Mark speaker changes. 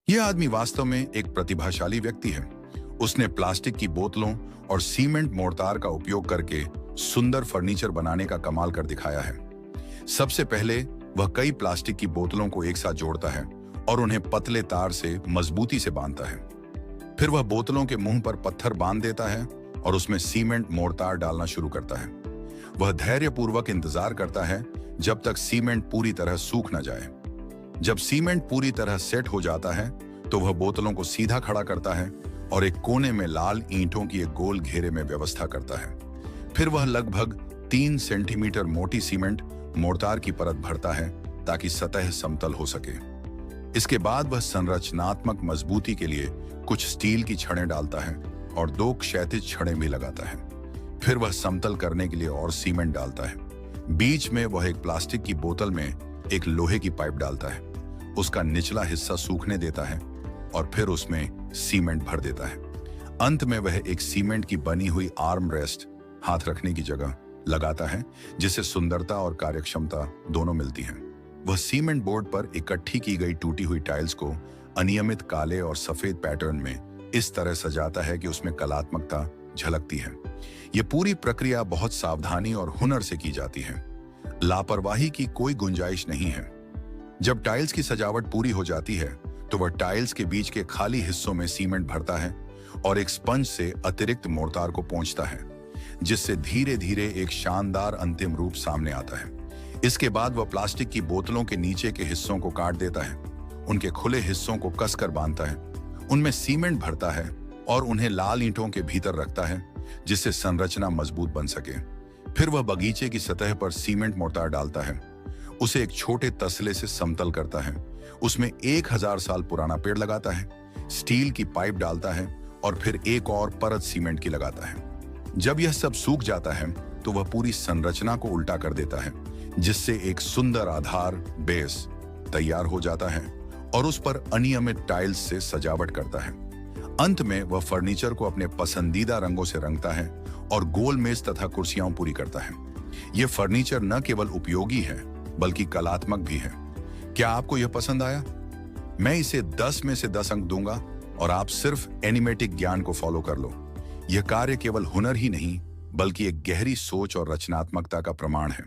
Speaker 1: यह आदमी वास्तव में एक प्रतिभाशाली व्यक्ति है। उसने प्लास्टिक की बोतलों और सीमेंट मोर्टार का उपयोग करके सुंदर फर्नीचर बनाने का कमाल कर दिखाया है। सबसे पहले वह कई प्लास्टिक की बोतलों को एक साथ जोड़ता है और उन्हें पतले तार से मजबूती से बांधता है। फिर वह बोतलों के मुंह पर पत्थर बांध देता है और उसमें सीमेंट मोर्टार डालना शुरू करता है। वह धैर्यपूर्वक इंतजार करता है जब तक सीमेंट पूरी तरह सूख न जाए। जब सीमेंट पूरी तरह सेट हो जाता है तो वह बोतलों को सीधा खड़ा करता है और एक कोने में लाल ईंटों की एक गोल घेरे में व्यवस्था करता है। फिर वह लगभग 3 सेंटीमीटर मोटी सीमेंट मोर्टार की परत भरता है ताकि सतह समतल हो सके। इसके बाद वह संरचनात्मक मजबूती के लिए कुछ स्टील की छड़ें डालता है और 2 क्षैतिज छड़ें भी लगाता है। फिर वह समतल करने के लिए और सीमेंट डालता है। बीच में वह एक प्लास्टिक की बोतल में एक लोहे की पाइप डालता है, उसका निचला हिस्सा सूखने देता है और फिर उसमें सीमेंट भर देता है। अंत में वह एक सीमेंट की बनी हुई आर्म रेस्ट हाथ रखने की जगह लगाता है, जिससे सुंदरता और कार्यक्षमता दोनों मिलती हैं। वह सीमेंट बोर्ड पर इकट्ठी की गई टूटी हुई टाइल्स को अनियमित काले और सफेद पैटर्न में इस तरह सजाता है कि उसमें कलात्मकता झलकती है। यह पूरी प्रक्रिया बहुत सावधानी और हुनर से की जाती है। लापरवाही की कोई गुंजाइश नहीं है। जब टाइल्स की सजावट पूरी हो जाती है तो वह टाइल्स के बीच के खाली हिस्सों में सीमेंट भरता है और एक स्पंज से अतिरिक्त मोर्टार को पोंछता है, जिससे धीरे धीरे एक शानदार अंतिम रूप सामने आता है। इसके बाद वह प्लास्टिक की बोतलों के नीचे के हिस्सों को काट देता है, उनके खुले हिस्सों को कसकर बांधता है, उनमें सीमेंट भरता है और उन्हें लाल ईंटों के भीतर रखता है, जिससे संरचना मजबूत बन सके। फिर वह बगीचे की सतह पर सीमेंट मोर्टार डालता है, उसे एक छोटे तसले से समतल करता है, उसमें 1000 साल पुराना पेड़ लगाता है, स्टील की पाइप डालता है और फिर एक और परत सीमेंट की लगाता है। जब यह सब सूख जाता है तो वह पूरी संरचना को उल्टा कर देता है, जिससे एक सुंदर आधार बेस तैयार हो जाता है और उस पर अनियमित टाइल्स से सजावट करता है। अंत में वह फर्नीचर को अपने पसंदीदा रंगों से रंगता है और गोल मेज तथा कुर्सियां पूरी करता है। यह फर्नीचर न केवल उपयोगी है बल्कि कलात्मक भी है। क्या आपको यह पसंद आया? मैं इसे 10 में से 10 अंक दूंगा और आप सिर्फ एनिमेटिक ज्ञान को फॉलो कर लो। यह कार्य केवल हुनर ही नहीं बल्कि एक गहरी सोच और रचनात्मकता का प्रमाण है।